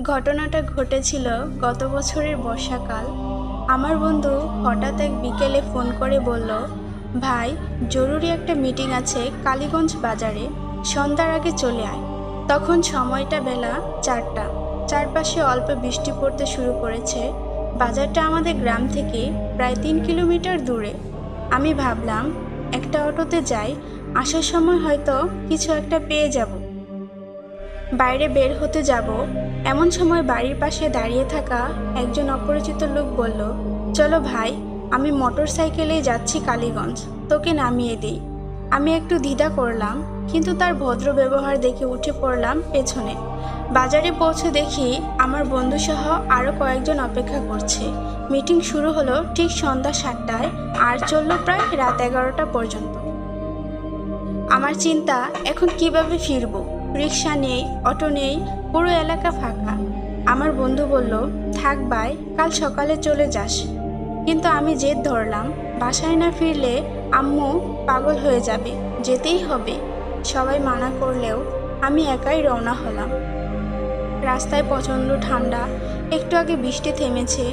ঘটনাটা ঘটেছিল গত বছরের বর্ষাকাল। আমার বন্ধু হঠাৎ এক বিকেলে ফোন করে বলল, ভাই, জরুরি একটা মিটিং আছে কালীগঞ্জ বাজারে, সন্ধ্যার আগে চলে আয়। তখন সময়টা বেলা 4টা। চারপাশে অল্প বৃষ্টি পড়তে শুরু করেছে। বাজারটা আমাদের গ্রাম থেকে প্রায় 3 কিলোমিটার দূরে। আমি ভাবলাম একটা অটোতে যাই, আসার সময় হয়তো কিছু একটা পেয়ে যাব। বাইরে বের হতে যাব, এমন সময় বাড়ির পাশে দাঁড়িয়ে থাকা একজন অপরিচিত লোক বলল, চলো ভাই, আমি মোটর সাইকেলেই যাচ্ছি কালীগঞ্জ, তোকে নামিয়ে দিই। আমি একটু দ্বিধা করলাম, কিন্তু তার ভদ্র ব্যবহার দেখে উঠে পড়লাম পেছনে। বাজারে পৌঁছে দেখি আমার বন্ধুসহ আরও কয়েকজন অপেক্ষা করছে। মিটিং শুরু হলো ঠিক সন্ধ্যা 7টায় আর চলল প্রায় রাত 11টা পর্যন্ত। আমার চিন্তা, এখন কিভাবে ফিরবো? রিক্সা নেই, অটো নেই, পুরো এলাকা ফাঁকা। আমার বন্ধু বলল, থাক ভাই, কাল সকালে চলে যাস। কিন্তু আমি জেদ ধরলাম, বাসায় না ফিরলে আম্মু পাগল হয়ে যাবে, যেতেই হবে। সবাই মানা করলেও আমি একাই রওনা হলাম। রাস্তায় প্রচণ্ড ঠান্ডা, একটু আগে বৃষ্টি থেমেছে,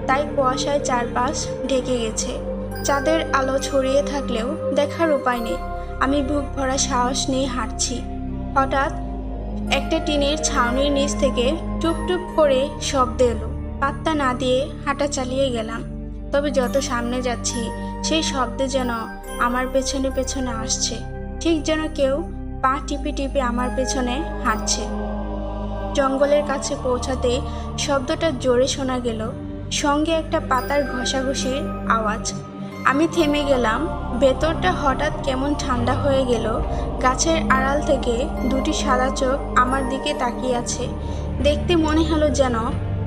তাই কুয়াশায় চারপাশ ঢেকে গেছে। চাঁদের আলো ছড়িয়ে থাকলেও দেখার উপায় নেই। আমি বুক ভরা সাহস নিয়ে হাঁটছি। হঠাৎ একটা টিনের ছাউনির নিচ থেকে টুপটুপ করে শব্দ এলো। পাত্তা না দিয়ে হাঁটা চালিয়ে গেলাম। তবে যত সামনে যাচ্ছি, সেই শব্দ যেন আমার পেছনে পেছনে আসছে, ঠিক যেন কেউ পা টিপে টিপে আমার পেছনে হাঁটছে। জঙ্গলের কাছে পৌঁছাতে শব্দটা জোরে শোনা গেল, সঙ্গে একটা পাতার ঘষাঘষির আওয়াজ। আমি থেমে গেলাম। ভেতরটা হঠাৎ কেমন ঠান্ডা হয়ে গেল। গাছের আড়াল থেকে দুটি সাদা চোখ আমার দিকে তাকিয়ে আছে। দেখতে মনে হলো যেন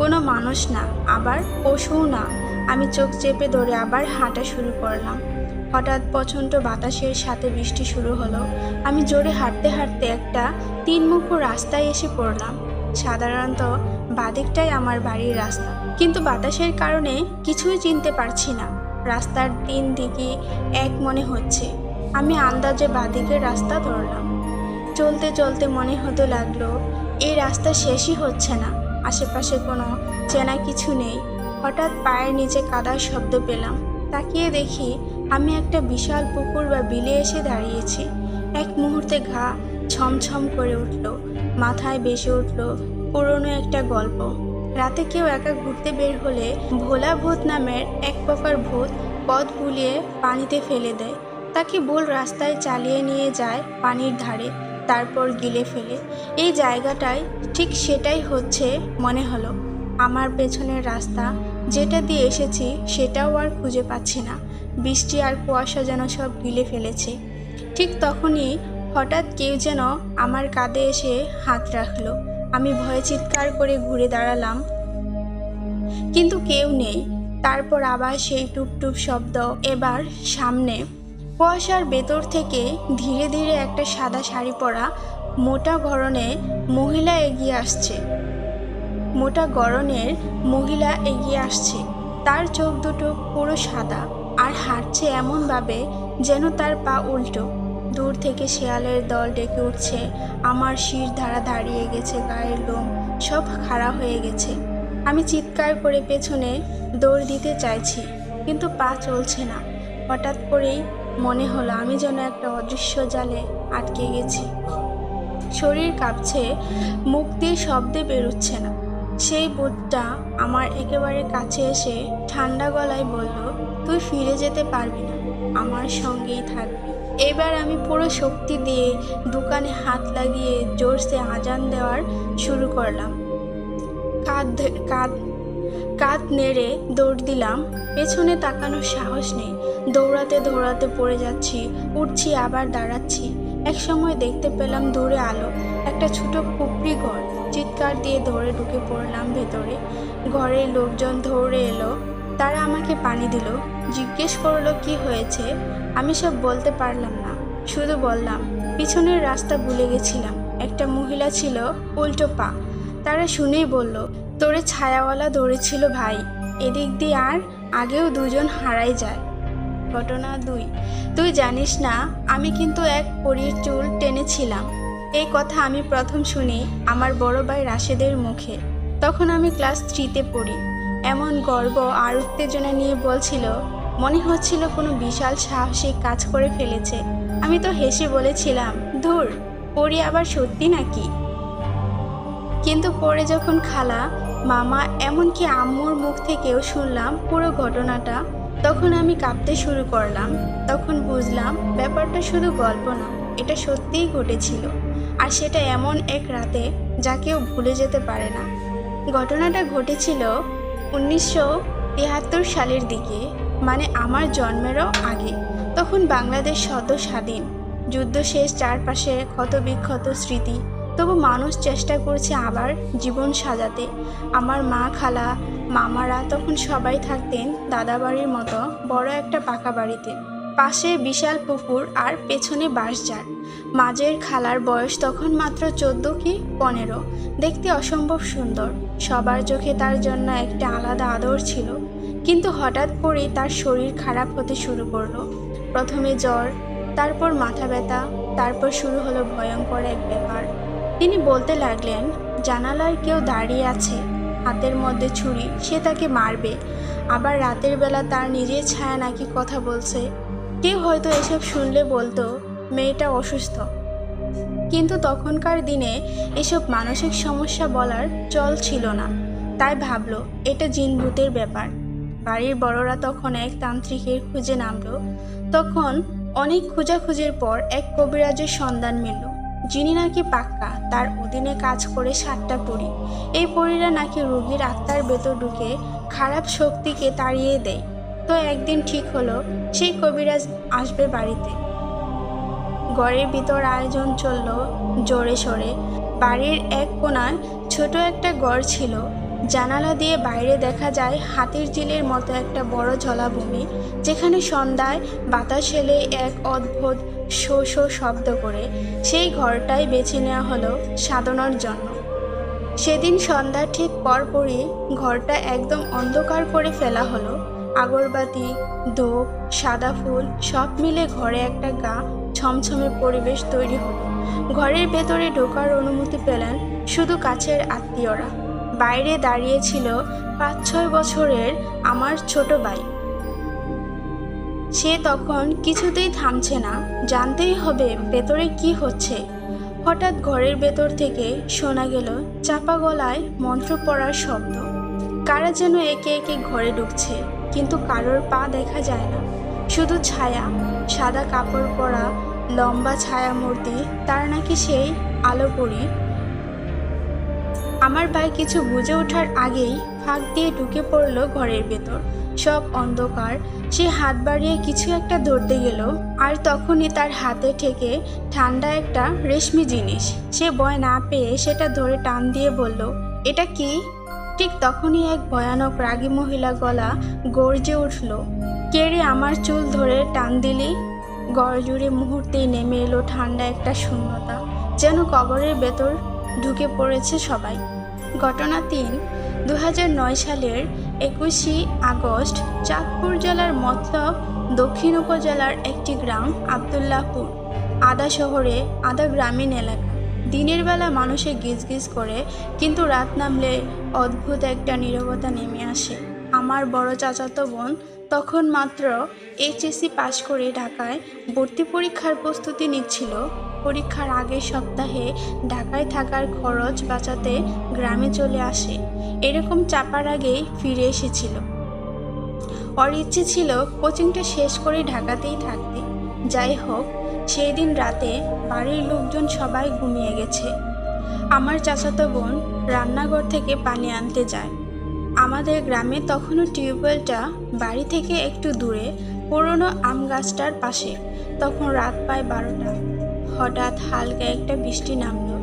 কোনো মানুষ না, আবার পশুও না। আমি চোখ চেপে ধরে আবার হাঁটা শুরু করলাম। হঠাৎ প্রচণ্ড বাতাসের সাথে বৃষ্টি শুরু হলো। আমি জোরে হাঁটতে হাঁটতে একটা 3 মুখো রাস্তায় এসে পড়লাম। সাধারণত বাদিকটাই আমার বাড়ির রাস্তা, কিন্তু বাতাসের কারণে কিছুই চিনতে পারছি না। রাস্তার 3 দিকই এক মনে হচ্ছে। আমি আন্দাজে বাদিকের রাস্তা ধরলাম। চলতে চলতে মনে হতে লাগলো এই রাস্তা শেষই হচ্ছে না। আশেপাশে কোনো চেনা কিছু নেই। হঠাৎ পায়ের নিচে কাদার শব্দ পেলাম। তাকিয়ে দেখি আমি একটা বিশাল পুকুর বা বিলে এসে দাঁড়িয়েছি। এক মুহূর্তে ঘা ছমছম করে উঠল। মাথায় ভেসে উঠল পুরনো একটা গল্প। রাতে কেউ একা ঘুরতে বের হলে ভোলা ভূত নামের এক প্রকার ভূত পথ ভুলিয়ে পানিতে ফেলে দেয়। তাকে ভুল রাস্তায় চালিয়ে নিয়ে যায় পানির ধারে, তারপর গিলে ফেলে। এই জায়গাটায় ঠিক সেটাই হচ্ছে মনে হলো। আমার পেছনের রাস্তা, যেটা দিয়ে এসেছি, সেটাও আর খুঁজে পাচ্ছি না। বৃষ্টি আর কুয়াশা যেন সব গিলে ফেলেছে। ঠিক তখনই হঠাৎ কেউ যেন আমার কাঁধে এসে হাত রাখলো। আমি ভয়ে চিৎকার করে ঘুরে দাঁড়ালাম, কিন্তু কেউ নেই। তারপর আবার সেই টুপটুপ শব্দ। এবার সামনে কুয়াশার ভেতর থেকে ধীরে ধীরে একটা সাদা শাড়ি পরা মোটা গড়নের মহিলা এগিয়ে আসছে। তার চোখ দুটো পুরো সাদা আর হাঁটছে এমনভাবে যেন তার পা উল্টো। দূর থেকে শেয়ালের দল ডেকে উঠছে। আমার শির ধারা দাঁড়িয়ে গেছে, গায়ের লোম সব খাড়া হয়ে গেছে। আমি চিৎকার করে পেছনে দৌড় দিতে চাইছি, কিন্তু পা চলছে না। হঠাৎ করেই মনে হলো আমি যেন একটা অদৃশ্য জালে আটকে গেছি। শরীর কাঁপছে, মুখ দিয়ে শব্দে বেরোচ্ছে না। সেই ভূতটা আমার একেবারে কাছে এসে ঠান্ডা গলায় বলল, তুই ফিরে যেতে পারবি না, আমার সঙ্গেই থাকবি। এবার আমি পুরো শক্তি দিয়ে দোকানে হাত লাগিয়ে জোরসে আজান দেওয়ার শুরু করলাম। কাঁধ নেড়ে দৌড় দিলাম। পেছনে তাকানোর সাহস নেই। দৌড়াতে দৌড়াতে পড়ে যাচ্ছি, উঠছি, আবার দাঁড়াচ্ছি। এক সময় দেখতে পেলাম দূরে আলো, একটা ছোট পুকুরি ঘর। চিৎকার দিয়ে দৌড়ে ঢুকে পড়লাম ভেতরে। ঘরের লোকজন দৌড়ে এলো। তারা আমাকে পানি দিল, জিজ্ঞেস করলো কি হয়েছে। আমি সব বলতে পারলাম না, শুধু বললাম পিছনের রাস্তা ভুলে গেছিলাম। একটা মহিলা ছিল উল্টো পা। তারা শুনেই বলল, তোরে ছায়াওয়ালা দৌড়েছিল ভাই, এদিক দিয়ে আর আগেও 2জন হারাই যায়। ঘটনা 2। তুই জানিস না, আমি কিন্তু এক পরীর চুল টেনেছিলাম। এই কথা আমি প্রথম শুনি আমার বড় ভাই রাশেদের মুখে। তখন আমি ক্লাস 3-তে পড়ি। এমন গর্ব আর উত্তেজনা নিয়ে বলছিল, মনে হচ্ছিল কোনো বিশাল সাহসিক কাজ করে ফেলেছে। আমি তো হেসে বলেছিলাম, ধুর, পড়ি আবার সত্যি নাকি? কিন্তু পরে যখন খালা, মামা, এমনকি আম্মুর মুখ থেকেও শুনলাম পুরো ঘটনাটা, তখন আমি কাঁপতে শুরু করলাম। তখন বুঝলাম ব্যাপারটা শুধু গল্প না, এটা সত্যিই ঘটেছিল। আর সেটা এমন এক রাতে যা কেউ ভুলে যেতে পারে না। ঘটনাটা ঘটেছিল 1973 সালের দিকে, মানে আমার জন্মেরও আগে। তখন বাংলাদেশ সদ্য স্বাধীন, যুদ্ধ শেষ, চারপাশে ক্ষতবিক্ষত স্মৃতি। তবু মানুষ চেষ্টা করছে আবার জীবন সাজাতে। আমার মা, খালা, মামারা তখন সবাই থাকতেন দাদাবাড়ির মতো বড় একটা পাকা বাড়িতে। পাশে বিশাল পুকুর আর পেছনে বাঁশঝাড়। মাঝের খালার বয়স তখন মাত্র 14 কি 15, দেখতে অসম্ভব সুন্দর। সবার চোখে তার জন্য একটা আলাদা আদর ছিল। কিন্তু হঠাৎ করেই তার শরীর খারাপ হতে শুরু করলো। প্রথমে জ্বর, তারপর মাথা ব্যথা, তারপর শুরু হলো ভয়ঙ্কর এক ব্যাপার। তিনি বলতে লাগলেন, জানালায় কেউ দাঁড়িয়ে আছে, হাতের মধ্যে ছুরি, সে তাকে মারবে। আবার রাতের বেলা তার নিজের ছায়া নাকি কথা বলছে। কেউ হয়তো এসব শুনলে বলতো মেয়েটা অসুস্থ, কিন্তু তখনকার দিনে এসব মানসিক সমস্যা বলার চল ছিল না। তাই ভাবলো এটা জিনভূতের ব্যাপার। বাড়ির বড়রা তখন এক তান্ত্রিকের খুঁজে নামলো। তখন অনেক খোঁজাখুঁজির পর এক কবিরাজের সন্ধান মিলল, যিনি নাকি পাক্কা তার অধীনে কাজ করে 7টা পরী। এই পরীরা নাকি রোগীর আত্মার ভেতর ঢুকে খারাপ শক্তিকে তাড়িয়ে দেয়। তো একদিন ঠিক হলো সেই কবিরাজ আসবে বাড়িতে। ঘরের ভিতর আয়োজন চলল জোরে সোরে। বাড়ির এক কোণায় ছোট একটা ঘর ছিল। জানালা দিয়ে বাইরে দেখা যায় হাতির ঝিলের মতো একটা বড় জলাভূমি, যেখানে সন্ধ্যায় বাতাস এলে এক অদ্ভুত শো শো শব্দ করে। সেই ঘরটাই বেছে নেওয়া হলো সাধনার জন্য। সেদিন সন্ধ্যার ঠিক পরপরই ঘরটা একদম অন্ধকার করে ফেলা হলো। আগরবাতি, ধূপ, সাদা ফুল সব মিলে ঘরে একটা গা ছমছমে পরিবেশ তৈরি হলো। ঘরের ভেতরে ঢোকার অনুমতি পেলেন শুধু কাছের আত্মীয়রা। বাইরে দাঁড়িয়ে ছিল 5-6 বছরের আমার ছোট ভাই। সে তখন কিছুতেই থামছে না, জানতেই হবে ভেতরে কি হচ্ছে। হঠাৎ ঘরের ভেতর থেকে শোনা গেল চাপা গলায় মন্ত্র পড়ার শব্দ। কারা যেন একে একে ঘরে ঢুকছে, কিন্তু কারোর পা দেখা যায় না, শুধু ছায়া। সাদা কাপড় পরা লম্বা ছায়া মূর্তি, তার নাকি সেই আলো পরি। আমার ভাই কিছু বুঝে ওঠার আগেই ফাঁক দিয়ে ঢুকে পড়ল ঘরের ভেতর। সব অন্ধকার। সে হাত বাড়িয়ে কিছু একটা ধরতে গেল, আর তখনই তার হাতে ঠেকে ঠান্ডা একটা রেশমি জিনিস। সে ভয় না পেয়ে সেটা ধরে টান দিয়ে বলল, এটা কি? ঠিক তখনই এক ভয়ানক রাগী মহিলা গলা গর্জে উঠল, কে রে আমার চুল ধরে টান দিলি? ঘর জুড়ে মুহূর্তেই নেমে এলো ঠান্ডা একটা শূন্যতা, যেন কবরের ভেতর ঢুকে পড়েছে সবাই। ঘটনা 3, 2009 সালের 21শে আগস্ট, চাঁদপুর জেলার মতলব দক্ষিণ উপজেলার একটি গ্রাম আবদুল্লাহপুর। আধা শহরে আধা গ্রামীণ এলাকা। দিনের বেলা মানুষে গিজগিজ করে, কিন্তু রাত নামলে অদ্ভুত একটা নীরবতা নেমে আসে। আমার বড় চাচাতো বোন তখন মাত্র এইচএসসি পাশ করে ঢাকায় ভর্তি পরীক্ষার প্রস্তুতি নিচ্ছিল। পরীক্ষার আগের সপ্তাহে ঢাকায় থাকার খরচ বাঁচাতে গ্রামে চলে আসে। এরকম চাপার আগেই ফিরে এসেছিল। ওর ইচ্ছে ছিল কোচিংটা শেষ করে ঢাকাতেই থাকতে। যাই হোক, সেই দিন রাতে বাড়ির লোকজন সবাই ঘুমিয়ে গেছে। আমার চাচাতো বোন রান্নাঘর থেকে পানি আনতে যায়। আমাদের গ্রামে তখনও টিউবওয়েলটা বাড়ি থেকে একটু দূরে, পুরনো আম গাছটার পাশে। তখন রাত প্রায় 12টা। হঠাৎ হালকা একটা বৃষ্টি নামলো।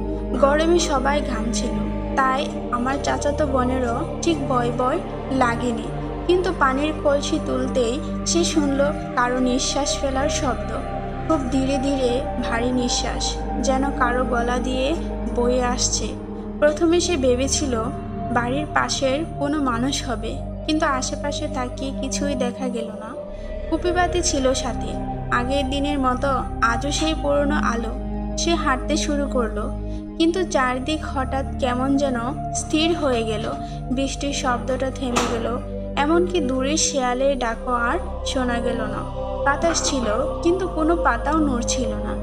গরমে সবাই ঘামছিল, তাই আমার চাচাতো বোনেরও ঠিক ভয় ভয় লাগেনি। কিন্তু পানির কলসি তুলতেই সে শুনল কারো নিঃশ্বাস ফেলার শব্দ। খুব ধীরে ধীরে ভারী নিঃশ্বাস, যেন কারো গলা দিয়ে বয়ে আসছে। প্রথমে সে ভেবেছিল বাড়ির পাশের কোনো মানুষ হবে, কিন্তু আশেপাশে তাকিয়ে কিছুই দেখা গেল না। কুপিবাতি ছিল সাথে, আগের দিনের মতো আজও সেই পুরনো আলো। সে হাঁটতে শুরু করলো, কিন্তু চারদিক হঠাৎ কেমন যেন স্থির হয়ে গেল। বৃষ্টির শব্দটা থেমে গেল, এমনকি দূরের শেয়ালের ডাকও আর শোনা গেল না। বাতাস ছিল, কিন্তু কোনো পাতাও নড়ছিল না।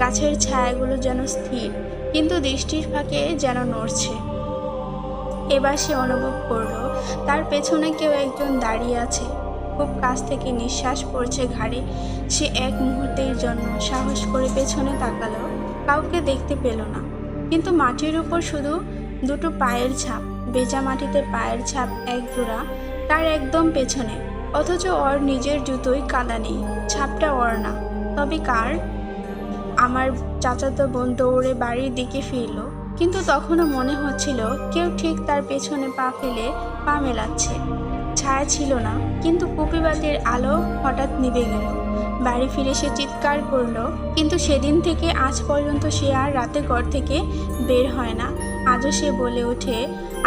গাছের ছায়াগুলো যেন স্থির, কিন্তু দৃষ্টির ফাঁকে যেন নড়ছে। এবার সে অনুভব করলো তার পেছনে কেউ একজন দাঁড়িয়ে আছে। খুব কাছ থেকে নিঃশ্বাস পড়ছে ঘাড়ে। সে এক মুহূর্তের জন্য সাহস করে পেছনে তাকালো, কাউকে দেখতে পেল না, কিন্তু মাটির উপর শুধু দুটো পায়ের ছাপ, ভেজা মাটিতে পায়ের ছাপ এক জোড়া, তার একদম পেছনে। অথচ ওর নিজের জুতোই কাদা নেই, ছাপটা ওর না, তবে কার? আমার চাচাতো বোন দৌড়ে বাড়ির দিকে ফিরল, কিন্তু তখনও মনে হচ্ছিল কেউ ঠিক তার পেছনে পা ফেলে পা মেলাচ্ছে। ছায়া ছিল না, কিন্তু কুপিবাতির আলো হঠাৎ নিভে গেল। বাড়ি ফিরে সে চিৎকার করলো, কিন্তু সেদিন থেকে আজ পর্যন্ত সে আর রাতে ঘর থেকে বের হয় না। আজও সে বলে ওঠে,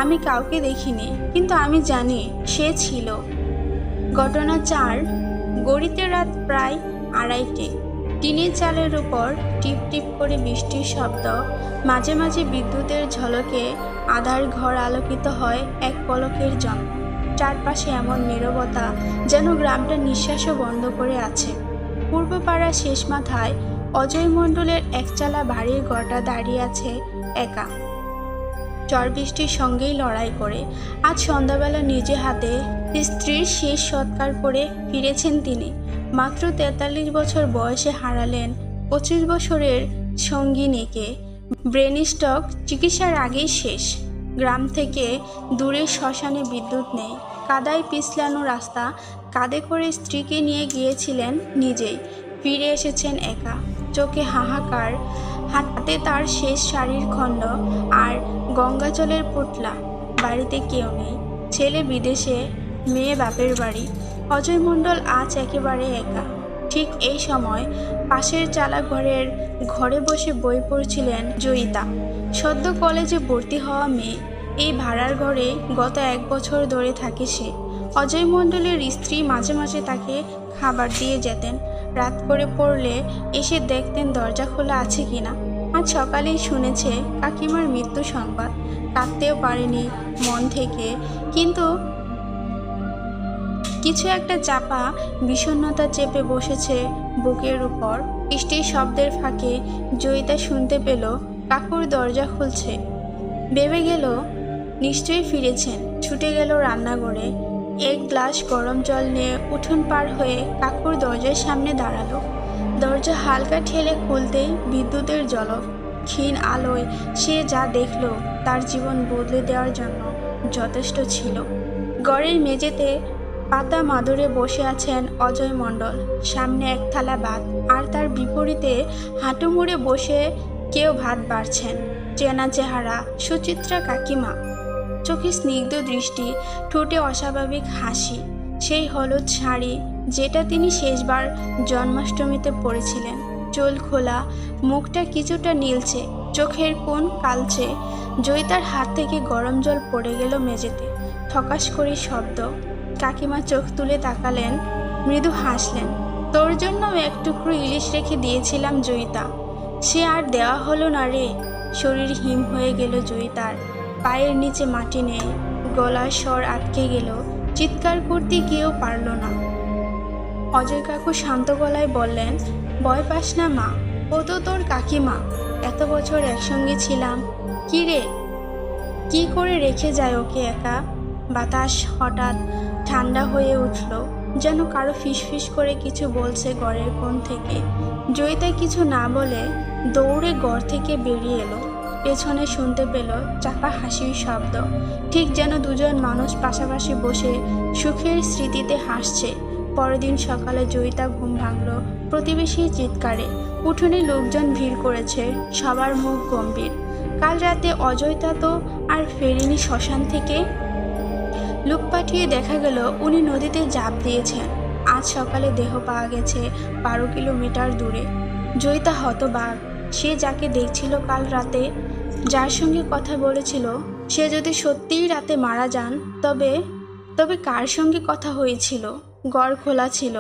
আমি কাউকে দেখিনি, কিন্তু আমি জানি সে ছিল। ঘটনা 4। গড়িতে রাত প্রায় 2:30। টিনের চালের উপর টিপ টিপ করে বৃষ্টির শব্দ, মাঝে মাঝে বিদ্যুতের ঝলকে আধার ঘর আলোকিত হয় এক পলকের জন্য। চারপাশে এমন নীরবতা যেন গ্রামটা নিঃশ্বাসও বন্ধ করে আছে। পূর্ব পাড়ার শেষ মাথায় অজয় মণ্ডলের একচালা বাড়ির ঘরটা দাঁড়িয়ে আছে একা, ঝড় বৃষ্টির সঙ্গেই লড়াই করে। আজ সন্ধ্যাবেলা নিজে হাতে স্ত্রীর শেষ সৎকার করে ফিরেছেন তিনি। মাত্র 43 বছর বয়সে হারালেন 25 বছরের সঙ্গিনীকে। ব্রেন স্ট্রোক, চিকিৎসার আগেই শেষ। গ্রাম থেকে দূরের শ্মশানে বিদ্যুৎ নেই, কাদায় পিছলানো রাস্তা, কাঁধে করে স্ত্রীকে নিয়ে গিয়েছিলেন নিজেই, ফিরে এসেছেন একা। চোখে হাহাকার, হাতে তার শেষ শাড়ির খণ্ড আর গঙ্গাজলের পোটলা। বাড়িতে কেউ নেই, ছেলে বিদেশে, মেয়ে বাপের বাড়ি। অজয় মণ্ডল আজ একেবারে একা। ঠিক এই সময় পাশের চালা ঘরে বসে বই পড়ছিলেন জয়িতা, সদ্য কলেজে ভর্তি হওয়া মেয়ে। এই ভাড়ার ঘরে গত 1 বছর ধরে থাকে সে। অজয় মণ্ডলের স্ত্রী মাঝে মাঝে তাকে খাবার দিয়ে যেতেন। রাত করে পড়লে এসে দেখতেন দরজা খোলা আছে কিনা। আজ সকালেই শুনেছে কাকিমার মৃত্যু সংবাদ। কাঁদতেও পারেনি মন থেকে, কিন্তু কিছু একটা চাপা বিষণ্ণতা চেপে বসেছে বুকের উপর। বৃষ্টির শব্দের ফাঁকে জয়িতা শুনতে পেল কাকুর দরজা খুলছে। ভেবে গেল নিশ্চয়ই ফিরেছেন। ছুটে গেল রান্নাঘরে, 1 গ্লাস গরম জল নিয়ে উঠোন পার হয়ে কাকুর দরজার সামনে দাঁড়ালো। দরজা হালকা ঠেলে খুলতেই বিদ্যুতের ঝলক, ক্ষীণ আলোয় সে যা দেখল তার জীবন বদলে দেওয়ার জন্য যথেষ্ট ছিল। ঘরের মেঝেতে পাতা মাদুরে বসে আছেন অজয় মণ্ডল। সামনে 1 থালা ভাত, আর তার বিপরীতে হাঁটু মুড়ে বসে কেউ ভাত বাড়ছেন। চেনা চেহারা, সুচিত্রা কাকিমা। চোখে স্নিগ্ধ দৃষ্টি, ঠোঁটে অস্বাভাবিক হাসি। সেই হলুদ শাড়ি যেটা তিনি শেষবার জন্মাষ্টমীতে পরেছিলেন, চুল খোলা, মুখটা কিছুটা নীলচে, চোখের কোণ কালচে। জয়িতার হাত থেকে গরম জল পড়ে গেল মেঝেতে। ঠকাস করে শব্দ। কাকিমা চোখ তুলে তাকালেন, মৃদু হাসলেন। তোর জন্য 1 টুকরো ইলিশ রেখে দিয়েছিলাম জয়িতা, সে আর দেওয়া হলো না রে। শরীর হিম হয়ে গেল জয়িতার, পায়ের নিচে মাটি নেই, গলার স্বর আটকে গেল, চিৎকার করতে গিয়েও পারল না। অজয় কাকু শান্ত গলায় বললেন, ভয় পাস না মা, ও তো তোর কাকিমা, এত বছর একসঙ্গে ছিলাম। কি রে, কি করে রেখে যায় ওকে একা? বাতাস হঠাৎ ঠান্ডা হয়ে উঠল, যেন কারো ফিসফিস করে কিছু বলছে ঘরের কোণ থেকে। জয়িতা কিছু না বলে দৌড়ে ঘর থেকে বেরিয়ে এলো। পেছনে শুনতে পেল চাপা হাসির শব্দ, ঠিক যেন দুজন মানুষ পাশাপাশি বসে সুখের স্মৃতিতে হাসছে। পরদিন সকালে জয়িতা ঘুম ভাঙল প্রতিবেশীর চিৎকারে। উঠোনে লোকজন ভিড় করেছে, সবার মুখ গম্ভীর। কাল রাতে অজয়তা তো আর ফেরেনি শ্মশান থেকে। লোক পাঠিয়ে দেখা গেল উনি নদীতে ঝাঁপ দিয়েছেন। আজ সকালে দেহ পাওয়া গেছে 12 কিলোমিটার দূরে। জয়িতা হতবাক। সে যাকে দেখছিল কাল রাতে, যার সঙ্গে কথা বলেছিল, সে যদি সত্যিই রাতে মারা যান, তবে কার সঙ্গে কথা হয়েছিল? ঘর খোলা ছিল,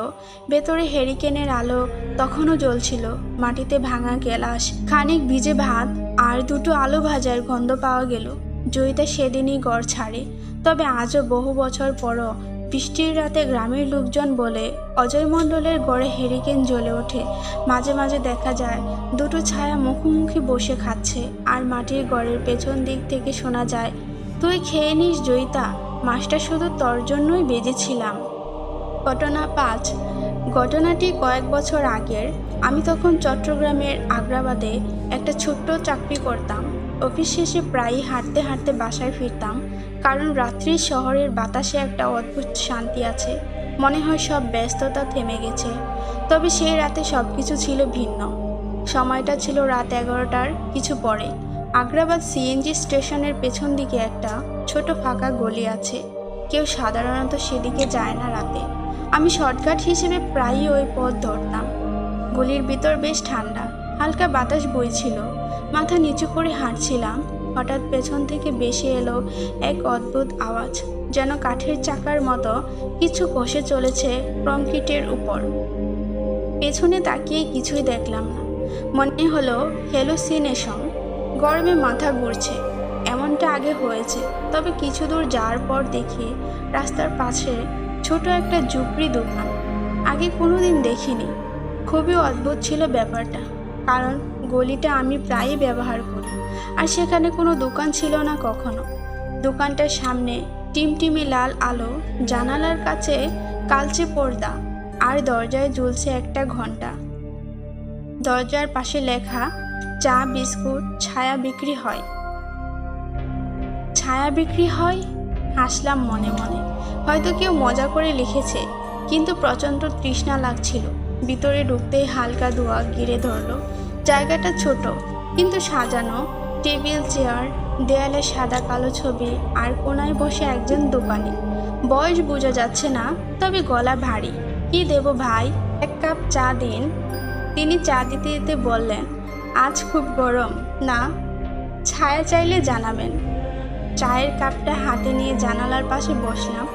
ভেতরে হেরিকেনের আলো তখনও জ্বলছিল। মাটিতে ভাঙা গেলাস, খানিক ভিজে ভাত আর দুটো আলু ভাজার গন্ধ পাওয়া গেল। জয়িতা সেদিনই ঘর ছাড়ে। তবে আজও বহু বছর পরও বৃষ্টির রাতে গ্রামের লোকজন বলে অজয় মণ্ডলের ঘরে হেরিকেন জ্বলে ওঠে। মাঝে মাঝে দেখা যায় দুটো ছায়া মুখোমুখি বসে খাচ্ছে, আর মাটির ঘরের পেছন দিক থেকে শোনা যায়, তুই খেয়ে নিস জয়িতা, মাছটা শুধু তোর জন্যই বেজেছিলাম। ঘটনা 5। ঘটনাটি কয়েক বছর আগের। আমি তখন চট্টগ্রামের আগ্রাবাদে একটা ছোট্ট চাকরি করতাম। অফিস শেষে প্রায়ই হাঁটতে হাঁটতে বাসায় ফিরতাম, কারণ রাত্রির শহরের বাতাসে একটা অদ্ভুত শান্তি আছে। মনে হয় সব ব্যস্ততা থেমে গেছে। তবে সেই রাতে সব কিছু ছিল ভিন্ন। সময়টা ছিল রাত 11টার কিছু পরে। আগ্রাবাদ সিএনজি স্টেশনের পেছন দিকে একটা ছোট ফাঁকা গলি আছে। কেউ সাধারণত সেদিকে যায় না রাতে। আমি শর্টকাট হিসেবে প্রায়ই ওই পথ ধরতাম। গলির ভিতর বেশ ঠান্ডা, হালকা বাতাস বইছিল। মাথা নিচু করে হাঁটছিলাম। হঠাৎ পেছন থেকে ভেসে এলো এক অদ্ভুত আওয়াজ, যেন কাঠের চাকার মতো কিছু ঘষে চলেছে কংক্রিটের উপর। পেছনে তাকিয়ে কিছুই দেখলাম না। মনে হলো হ্যালুসিনেশন। গরমে মাথা ঘুরছে। এমনটা আগে হয়েছে, তবে কিছু দূর যাওয়ার পর দেখি রাস্তার পাশে ছোট একটা ঝুপড়ি দোকান। আগে কোনোদিন দেখিনি। খুবই অদ্ভুত ছিল ব্যাপারটা, কারণ গলিটা আমি প্রায়ই ব্যবহার করি, আর সেখানে কোনো দোকান ছিল না কখনো। দোকানটার সামনে টিমটিমে লাল আলো, জানালার কাছে কালচে পর্দা, আর দরজায় ঝুলছে একটা ঘন্টা। দরজার পাশে লেখা, চা বিস্কুট ছায়া বিক্রি হয়। ছায়া বিক্রি হয়? হাসলাম মনে মনে। হয়তো কেউ মজা করে লিখেছে, কিন্তু প্রচণ্ড তৃষ্ণা লাগছিল। ভিতরে ঢুকতেই হালকা ধোঁয়া ঘিরে ধরলো। জায়গাটা ছোট কিন্তু সাজানো। টেবিল, চেয়ার, দেয়ালে সাদা কালো ছবি, আর কোনায় বসে একজন দোকানি। বয়স বোঝা যাচ্ছে না, তবে গলা ভারী। কি দেব ভাই? 1 কাপ চা দিন। তিনি চা দিতে দিতে বললেন, আজ খুব গরম না? ছায়া চাইলে জানাবেন। চায়ের কাপটা হাতে নিয়ে জানালার পাশে বসলাম।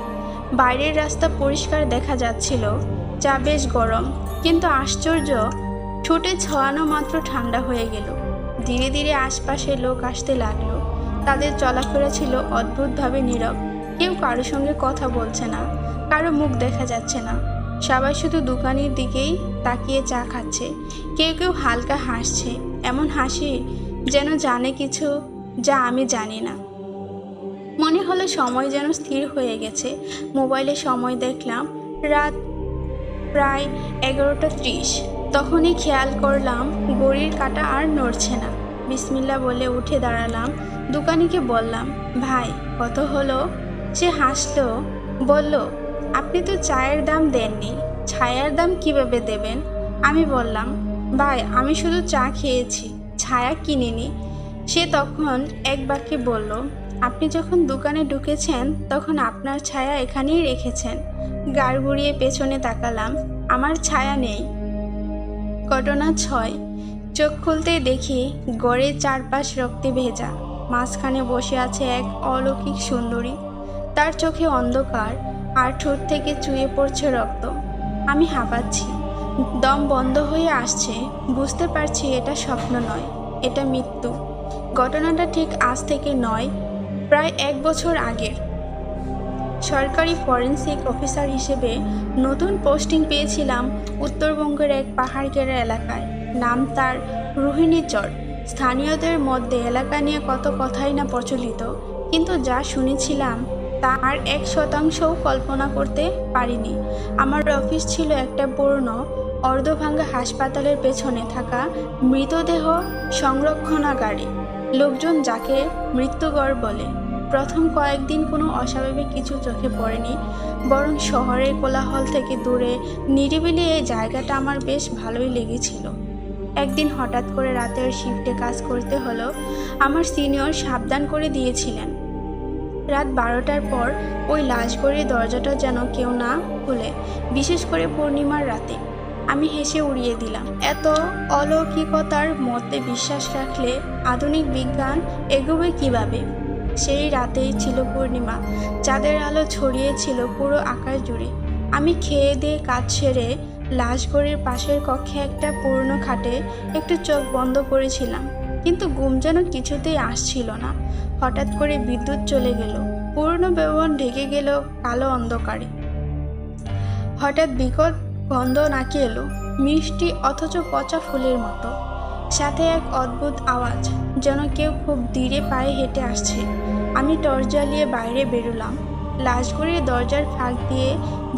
বাইরের রাস্তা পরিষ্কার দেখা যাচ্ছিল। চা বেশ গরম, কিন্তু আশ্চর্য, ঠোঁটে ছোঁয়ানো মাত্র ঠান্ডা হয়ে গেল। ধীরে ধীরে আশপাশে লোক আসতে লাগলো। তাদের চলাফেরা ছিল অদ্ভুতভাবে নীরব। কেউ কারো সঙ্গে কথা বলছে না, কারো মুখ দেখা যাচ্ছে না। সবাই শুধু দোকানের দিকেই তাকিয়ে চা খাচ্ছে। কেউ কেউ হালকা হাসছে, এমন হাসি যেন জানে কিছু যা আমি জানি না। মনে হলো সময় যেন স্থির হয়ে গেছে। মোবাইলে সময় দেখলাম, রাত প্রায় 11:30। তখনই খেয়াল করলাম ঘড়ির কাঁটা আর নড়ছে না। বিসমিল্লাহ বলে উঠে দাঁড়ালাম। দোকানিকে বললাম, ভাই কত হলো? সে হাসলো, বলল, আপনি তো চায়ের দাম দেননি, ছায়ার দাম কিভাবে দেবেন? আমি বললাম, ভাই আমি শুধু চা খেয়েছি, ছায়া কিনিনি। সে তখন এক বাক্যে বলল, আপনি যখন দোকানে ঢুকেছেন তখন আপনার ছায়া এখানেই রেখেছেন। গাড় ঘুরিয়ে পেছনে তাকালাম, আমার ছায়া নেই। ঘটনা 6। চোখ খুলতেই দেখি গড়ের চারপাশ রক্তে ভেজা। মাঝখানে বসে আছে এক অলৌকিক সুন্দরী। তার চোখে অন্ধকার, আর ঠোঁট থেকে চুইয়ে পড়ছে রক্ত। আমি হাঁপাচ্ছি, দম বন্ধ হয়ে আসছে। বুঝতে পারছি এটা স্বপ্ন নয়, এটা মৃত্যু। ঘটনাটা ঠিক আজ থেকে নয়, প্রায় 1 বছর আগের। সরকারি ফরেনসিক অফিসার হিসেবে নতুন পোস্টিং পেয়েছিলাম উত্তরবঙ্গের এক পাহাড় ঘেরা এলাকায়। নাম তার রোহিণীচর। স্থানীয়দের মধ্যে এলাকা নিয়ে কত কথাই না প্রচলিত, কিন্তু যা শুনেছিলাম তার 1%ও কল্পনা করতে পারিনি। আমার অফিস ছিল একটা পুরনো অর্ধভাঙ্গা হাসপাতালের পেছনে থাকা মৃতদেহ সংরক্ষণাগারে। লোকজন যাকে মৃত্যুঘর বলে। প্রথম কয়েকদিন কোনো অস্বাভাবিক কিছু চোখে পড়েনি, বরং শহরের কোলাহল থেকে দূরে নিরিবিলি এই জায়গাটা আমার বেশ ভালোই লেগেছিল। একদিন হঠাৎ করে রাতের শিফটে কাজ করতে হলো। আমার সিনিয়র সাবধান করে দিয়েছিলেন, রাত 12টার পর ওই লাশঘরের দরজাটা যেন কেউ না খুলে, বিশেষ করে পূর্ণিমার রাতে। আমি হেসে উড়িয়ে দিলাম। এত অলৌকিকতার মধ্যে বিশ্বাস রাখলে আধুনিক বিজ্ঞান এগোবে কিভাবে? সেই রাতেই ছিল পূর্ণিমা। চাঁদের আলো ছড়িয়েছিল পুরো আকাশ জুড়ে। আমি খেয়ে দিয়ে কাজ সেরে লাশঘড়ির পাশের কক্ষে একটা পুরনো খাটে একটু চোখ বন্ধ করেছিলাম, কিন্তু ঘুম যেন কিছুতেই আসছিল না। হঠাৎ করে বিদ্যুৎ চলে গেল, পুরনো ভবন ঢেকে গেল কালো অন্ধকারে। হঠাৎ বিকট গন্ধ নাকি এলো, মিষ্টি অথচ পচা ফুলের মতো। সাথে এক অদ্ভুত আওয়াজ, যেন কেউ খুব ধীরে পায়ে হেঁটে আসছে। আমি টর্চ জ্বালিয়ে বাইরে বেরোলাম। লাশঘড়ির দরজার ফাঁক দিয়ে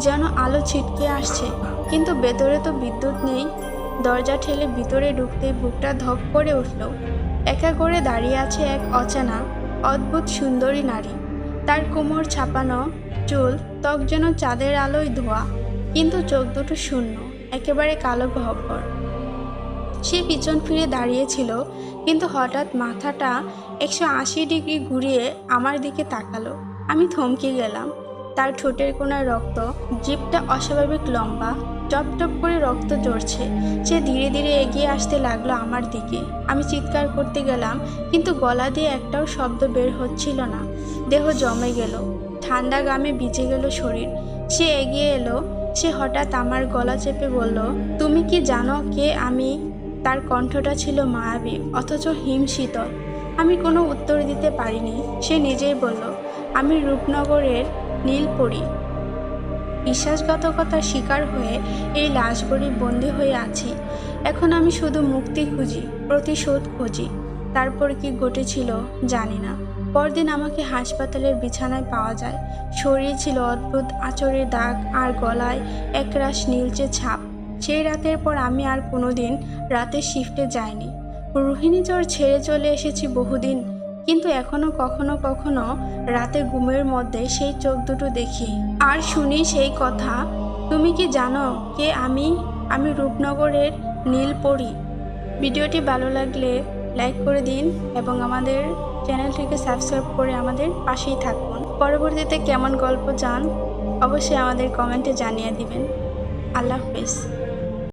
যেন আলো ছিটকে আসছে, কিন্তু ভেতরে তো বিদ্যুৎ নেই। দরজা ঠেলে ভিতরে ঢুকতেই বুকটা ধক করে উঠল। একা করে দাঁড়িয়ে আছে এক অচেনা অদ্ভুত সুন্দরী নারী। তার কোমর ছাপানো চুল, ত্বক যেন চাঁদের আলোয় ধোয়া, কিন্তু চোখ দুটো শূন্য, একেবারে কালো গহ্বর। সে পিছন ফিরে দাঁড়িয়েছিল, কিন্তু হঠাৎ মাথাটা 180 ডিগ্রি ঘুরিয়ে আমার দিকে তাকালো। আমি থমকে গেলাম। তার ঠোঁটের কোণায় রক্ত, জিভটা অস্বাভাবিক লম্বা, টপ টপ করে রক্ত ঝরছে। সে ধীরে ধীরে এগিয়ে আসতে লাগলো আমার দিকে। আমি চিৎকার করতে গেলাম, কিন্তু গলা দিয়ে একটাও শব্দ বের হচ্ছিল না। দেহ জমে গেল, ঠান্ডা ঘামে ভিজে গেল শরীর। সে এগিয়ে এলো। সে হঠাৎ আমার গলা চেপে বলল, তুমি কি জানো কে আমি? তার কণ্ঠটা ছিল মায়াবী অথচ হিমশীতল। আমি কোনো উত্তর দিতে পারিনি। সে নিজেই বলল, আমি রূপনগরের নীলপরী। বিশ্বাসঘাতকতার শিকার হয়ে এই লাশঘড়ি বন্দী হয়ে আছি। এখন আমি শুধু মুক্তি খুঁজি, প্রতিশোধ খুঁজি। তারপর কি ঘটেছিল জানি না। পরদিন আমাকে হাসপাতালের বিছানায় পাওয়া যায়। শরীরে ছিল অদ্ভুত আঁচড়ের দাগ আর গলায় একরাশ নীলচে ছাপ। সেই রাতের পর আমি আর কোনোদিন রাতের শিফটে যাইনি। রোহিণী জ্বর ছেড়ে চলে এসেছি বহুদিন, কিন্তু এখনো কখনো কখনো রাতে ঘুমের মধ্যে সেই চোখ দুটো দেখি আর শুনি সেই কথা। তুমি কি জানো কে আমি? আমি রূপনগরের নীলপরী। ভিডিওটি ভালো লাগলে লাইক করে দিন এবং আমাদের চ্যানেলটিকে সাবস্ক্রাইব করে আমাদের পাশেই থাকুন। পরবর্তীতে কেমন গল্প চান অবশ্যই আমাদের কমেন্টে জানিয়ে দিবেন। আল্লাহ হাফেজ।